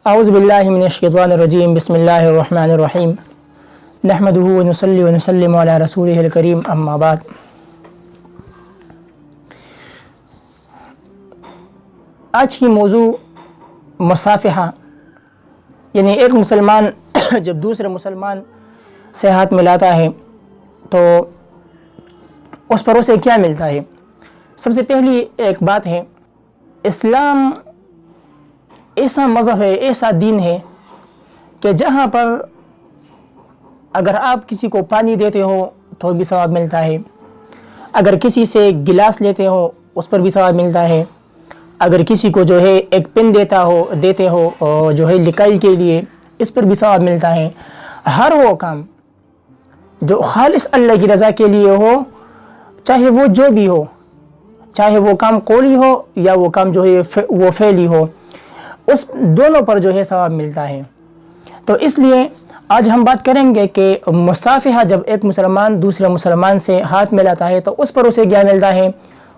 اعوذ باللہ من الشیطان الرجیم بسم اللہ الرحمن الرحیم نحمدہ ونصلی ونسلم علی رسولہ الکریم اما بعد۔ آج کی موضوع مصافحہ، یعنی ایک مسلمان جب دوسرے مسلمان سے ہاتھ ملاتا ہے تو اس پر اسے کیا ملتا ہے۔ سب سے پہلی ایک بات ہے، اسلام ایسا مذہب ہے، ایسا دین ہے کہ جہاں پر اگر آپ کسی کو پانی دیتے ہو تو بھی ثواب ملتا ہے، اگر کسی سے گلاس لیتے ہو اس پر بھی ثواب ملتا ہے، اگر کسی کو جو ہے ایک پن دیتے ہو جو ہے لکھائی کے لیے، اس پر بھی ثواب ملتا ہے۔ ہر وہ کام جو خالص اللہ کی رضا کے لیے ہو، چاہے وہ جو بھی ہو، چاہے وہ کام قولی ہو یا وہ کام جو ہے وہ فعلی ہو، اس دونوں پر جو ہے ثواب ملتا ہے۔ تو اس لیے آج ہم بات کریں گے کہ مصافحہ جب ایک مسلمان دوسرے مسلمان سے ہاتھ ملاتا ہے تو اس پر اسے کیا ملتا ہے،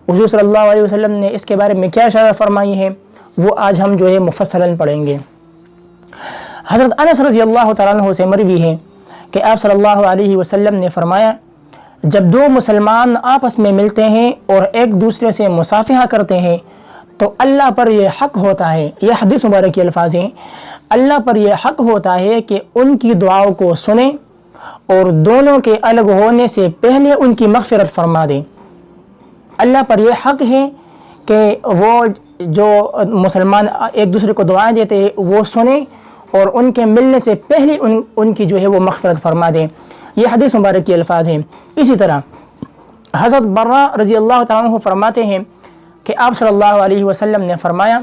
حضور صلی اللہ علیہ وسلم نے اس کے بارے میں کیا اشارہ فرمائی ہے، وہ آج ہم جو ہے مفصلاً پڑھیں گے۔ حضرت انس رضی اللہ تعالیٰ عنہ سے مروی ہے کہ آپ صلی اللہ علیہ وسلم نے فرمایا، جب دو مسلمان آپس میں ملتے ہیں اور ایک دوسرے سے مصافحہ کرتے ہیں تو اللہ پر یہ حق ہوتا ہے، یہ حدیث مبارک کے الفاظ ہیں، اللہ پر یہ حق ہوتا ہے کہ ان کی دعاؤں کو سنیں اور دونوں کے الگ ہونے سے پہلے ان کی مغفرت فرما دیں۔ اللہ پر یہ حق ہے کہ وہ جو مسلمان ایک دوسرے کو دعائیں دیتے ہیں وہ سنیں اور ان کے ملنے سے پہلے ان کی جو ہے وہ مغفرت فرما دیں۔ یہ حدیث مبارک کے الفاظ ہیں۔ اسی طرح حضرت برہ رضی اللہ تعالیٰ عنہ فرماتے ہیں کہ آپ صلی اللہ علیہ وسلم نے فرمایا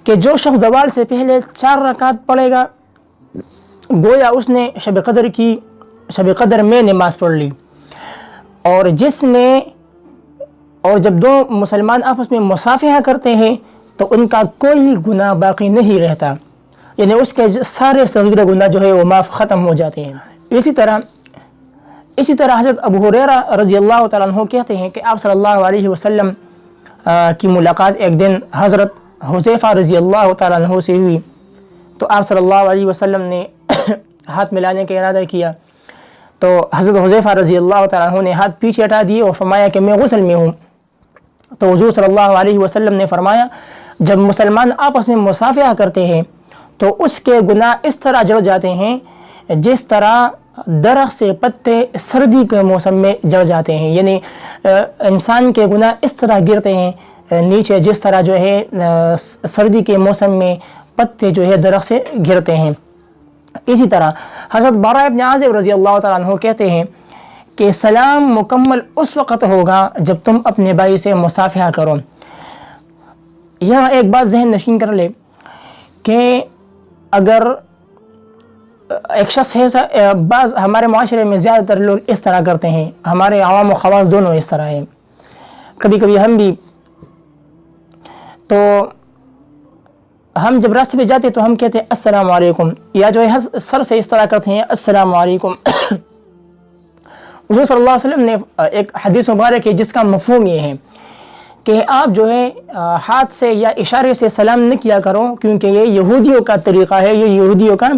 کہ جو شخص زوال سے پہلے 4 رکعت پڑھے گا گویا اس نے شب قدر میں نماز پڑھ لی، اور جب دو مسلمان آپس میں مصافحہ کرتے ہیں تو ان کا کوئی گناہ باقی نہیں رہتا، یعنی اس کے سارے صغیر گناہ جو ہے وہ معاف ختم ہو جاتے ہیں۔ اسی طرح حضرت ابو ہریرہ رضی اللہ تعالیٰ عنہ کہتے ہیں کہ آپ صلی اللہ علیہ وسلم کی ملاقات ایک دن حضرت حذیفہ رضی اللہ تعالیٰ عنہ سے ہوئی، تو آپ صلی اللہ علیہ وسلم نے ہاتھ ملانے کا ارادہ کیا تو حضرت حذیفہ رضی اللہ تعالیٰ عنہ نے ہاتھ پیچھے ہٹا دیے اور فرمایا کہ میں غسل میں ہوں۔ تو حضور صلی اللہ علیہ وسلم نے فرمایا، جب مسلمان آپس میں مصافحہ کرتے ہیں تو اس کے گناہ اس طرح جڑ جاتے ہیں جس طرح درخت سے پتے سردی کے موسم میں جڑ جاتے ہیں، یعنی انسان کے گناہ اس طرح گرتے ہیں نیچے جس طرح جو ہے سردی کے موسم میں پتے جو ہے درخت سے گرتے ہیں۔ اسی طرح حضرت براء ابن عازب رضی اللہ تعالیٰ عنہ کہتے ہیں کہ سلام مکمل اس وقت ہوگا جب تم اپنے بھائی سے مصافحہ کرو۔ یہاں ایک بات ذہن نشین کر لے کہ اگر ایک شخص ہے، بعض ہمارے معاشرے میں زیادہ تر لوگ اس طرح کرتے ہیں، ہمارے عوام و خواص دونوں اس طرح ہیں، کبھی کبھی ہم بھی، تو ہم جب راستے پہ جاتے تو ہم کہتے ہیں السلام علیکم، یا جو ہے سر سے اس طرح کرتے ہیں السلام علیکم۔ حضور صلی اللہ علیہ وسلم نے ایک حدیث مبارک ہے جس کا مفہوم یہ ہے کہ آپ جو ہے ہاتھ سے یا اشارے سے سلام نہ کیا کرو، کیونکہ یہ یہودیوں کا طریقہ ہے، یہ یہودیوں کا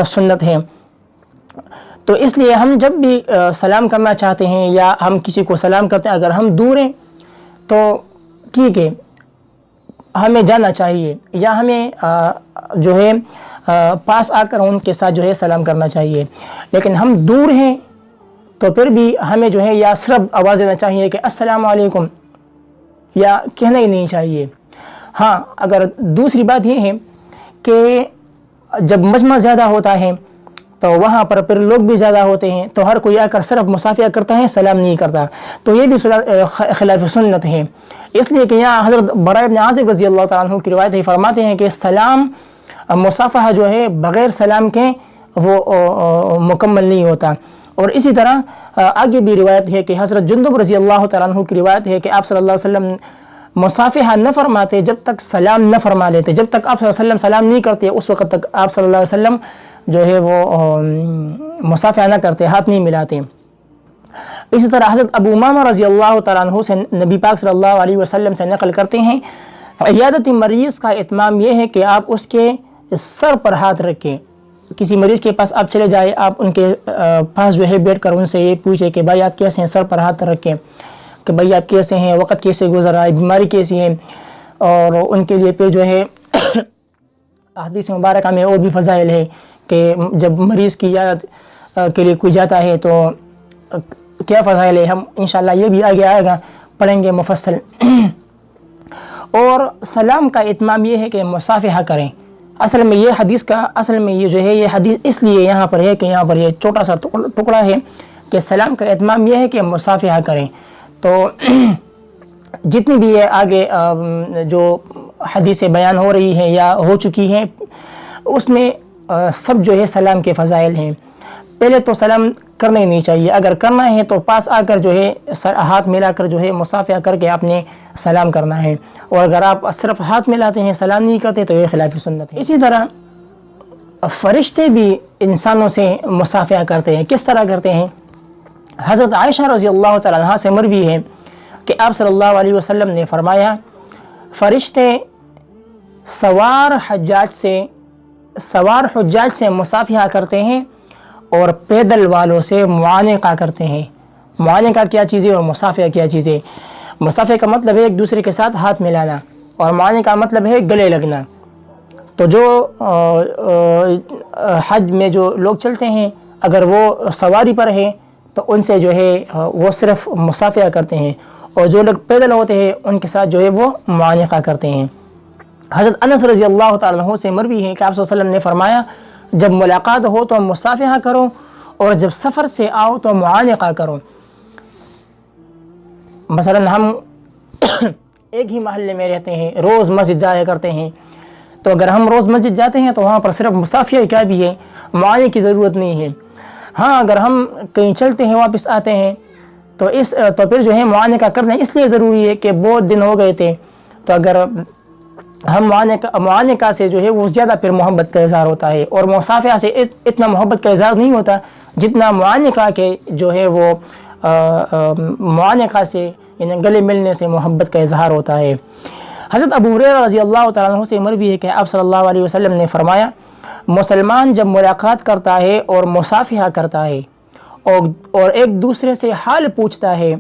سنت ہے۔ تو اس لیے ہم جب بھی سلام کرنا چاہتے ہیں یا ہم کسی کو سلام کرتے ہیں، اگر ہم دور ہیں تو ٹھیک ہے، ہمیں جانا چاہیے یا ہمیں جو ہے پاس آ کر ان کے ساتھ جو ہے سلام کرنا چاہیے، لیکن ہم دور ہیں تو پھر بھی ہمیں جو ہے یا صرف آواز دینا چاہیے کہ السلام علیکم، یا کہنا ہی نہیں چاہیے۔ ہاں، اگر دوسری بات یہ ہے کہ جب مجمع زیادہ ہوتا ہے تو وہاں پر پھر لوگ بھی زیادہ ہوتے ہیں تو ہر کوئی آ کر صرف مصافحہ کرتا ہے، سلام نہیں کرتا، تو یہ بھی خلاف سنت ہے۔ اس لیے کہ یہاں حضرت براء ابن عازب رضی اللہ تعالیٰ عنہ کی روایت ہے، فرماتے ہیں کہ سلام مصافحہ جو ہے بغیر سلام کے وہ مکمل نہیں ہوتا۔ اور اسی طرح آگے بھی روایت ہے کہ حضرت جندب رضی اللہ تعالیٰ عنہ کی روایت ہے کہ آپ صلی اللہ علیہ وسلم مصافحہ نہ فرماتے جب تک سلام نہ فرما لیتے، جب تک آپ صلی اللہ علیہ وسلم سلام نہیں کرتے اس وقت تک آپ صلی اللہ علیہ وسلم جو ہے وہ مصافحہ نہ کرتے، ہاتھ نہیں ملاتے۔ اسی طرح حضرت ابو امامہ رضی اللہ تعالیٰ عنہ سے نبی پاک صلی اللہ علیہ وسلم سے نقل کرتے ہیں عیادت مریض کا اتمام یہ ہے کہ آپ اس کے سر پر ہاتھ رکھیں. کسی مریض کے پاس آپ چلے جائیں, آپ ان کے پاس جو ہے بیٹھ کر ان سے یہ پوچھیں کہ بھائی آپ کیسے ہیں, سر پر ہاتھ رکھیں کہ بھائی آپ کیسے ہیں, وقت کیسے گزر رہا ہے, بیماری کیسی ہے. اور ان کے لیے پھر جو ہے حدیث مبارکہ میں اور بھی فضائل ہے کہ جب مریض کی عیادت کے لیے کوئی جاتا ہے تو کیا فضائل ہے, ہم انشاءاللہ یہ بھی آگے آئے گا, پڑھیں گے مفصل. اور سلام کا اتمام یہ ہے کہ مصافحہ کریں. اصل میں یہ حدیث کا یہ جو ہے یہ حدیث اس لیے یہاں پر ہے کہ یہاں پر یہ چھوٹا سا ٹکڑا ہے کہ سلام کا اتمام یہ ہے کہ مصافحہ کریں. تو جتنی بھی یہ آگے جو حدیثیں بیان ہو رہی ہیں یا ہو چکی ہیں اس میں سب جو ہے سلام کے فضائل ہیں. پہلے تو سلام کرنا ہی نہیں چاہیے, اگر کرنا ہے تو پاس آ کر جو ہے ہاتھ ملا کر جو ہے مصافحہ کر کے آپ نے سلام کرنا ہے. اور اگر آپ صرف ہاتھ ملاتے ہیں سلام نہیں کرتے تو یہ خلاف سنت ہے. اسی طرح فرشتے بھی انسانوں سے مصافحہ کرتے ہیں. کس طرح کرتے ہیں؟ حضرت عائشہ رضی اللہ تعالیٰ عنہا سے مروی ہے کہ آپ صلی اللہ علیہ وسلم نے فرمایا فرشتے سوار حجاج سے مصافحہ کرتے ہیں اور پیدل والوں سے معانقہ کرتے ہیں. معانقہ کیا چیز ہے اور مصافحہ کیا چیز ہے؟ مصافحہ کا مطلب ہے ایک دوسرے کے ساتھ ہاتھ ملانا, اور معانقہ کا مطلب ہے گلے لگنا. تو جو حج میں جو لوگ چلتے ہیں اگر وہ سواری پر ہے تو ان سے جو ہے وہ صرف مصافحہ کرتے ہیں, اور جو لوگ پیدل ہوتے ہیں ان کے ساتھ جو ہے وہ معانقہ کرتے ہیں. حضرت انس رضی اللہ تعالیٰ عنہ سے مروی ہے کہ آپ صلی اللہ علیہ وسلم نے فرمایا جب ملاقات ہو تو مصافحہ کرو, اور جب سفر سے آؤ تو معانقہ کرو. مثلا ہم ایک ہی محلے میں رہتے ہیں, روز مسجد جایا کرتے ہیں, تو اگر ہم روز مسجد جاتے ہیں تو وہاں پر صرف مصافحہ کیا بھی ہے, معانقے کی ضرورت نہیں ہے. ہاں اگر ہم کہیں چلتے ہیں واپس آتے ہیں تو پھر جو ہے معانقہ کرنا اس لیے ضروری ہے کہ بہت دن ہو گئے تھے, تو اگر ہم معانقہ سے جو ہے وہ زیادہ پھر محبت کا اظہار ہوتا ہے, اور مصافحہ سے اتنا محبت کا اظہار نہیں ہوتا جتنا معانقہ کے جو ہے وہ معانقہ سے یعنی گلے ملنے سے محبت کا اظہار ہوتا ہے. حضرت ابو ہریرہ رضی اللہ تعالیٰ عنہ سے مروی ہے کہ آپ صلی اللہ علیہ وسلم نے فرمایا مسلمان جب ملاقات کرتا ہے اور مصافحہ کرتا ہے اور ایک دوسرے سے حال پوچھتا ہے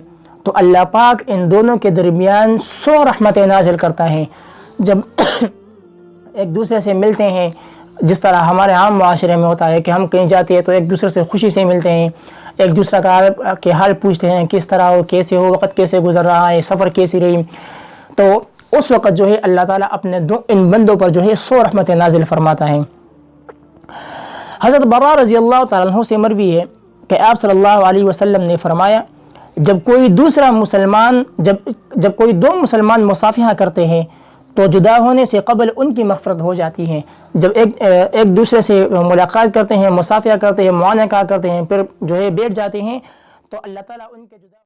تو اللہ پاک ان دونوں کے درمیان 100 رحمتیں نازل کرتا ہے. جب ایک دوسرے سے ملتے ہیں, جس طرح ہمارے عام معاشرے میں ہوتا ہے کہ ہم کہیں جاتے ہیں تو ایک دوسرے سے خوشی سے ملتے ہیں, ایک دوسرے کے حال پوچھتے ہیں, کس طرح ہو, کیسے ہو, وقت کیسے گزر رہا ہے, سفر کیسی رہی, تو اس وقت جو ہے اللہ تعالیٰ اپنے ان بندوں پر جو ہے 100 رحمتیں نازل فرماتا ہے. حضرت براء رضی اللہ تعالیٰ عنہ سے مروی ہے کہ آپ صلی اللہ علیہ وسلم نے فرمایا جب کوئی دو مسلمان مصافحہ کرتے ہیں تو جدا ہونے سے قبل ان کی مغفرت ہو جاتی ہے. جب ایک دوسرے سے ملاقات کرتے ہیں, مصافحہ کرتے ہیں, معانقہ کرتے ہیں, پھر جو ہے بیٹھ جاتے ہیں تو اللہ تعالیٰ ان کے جدا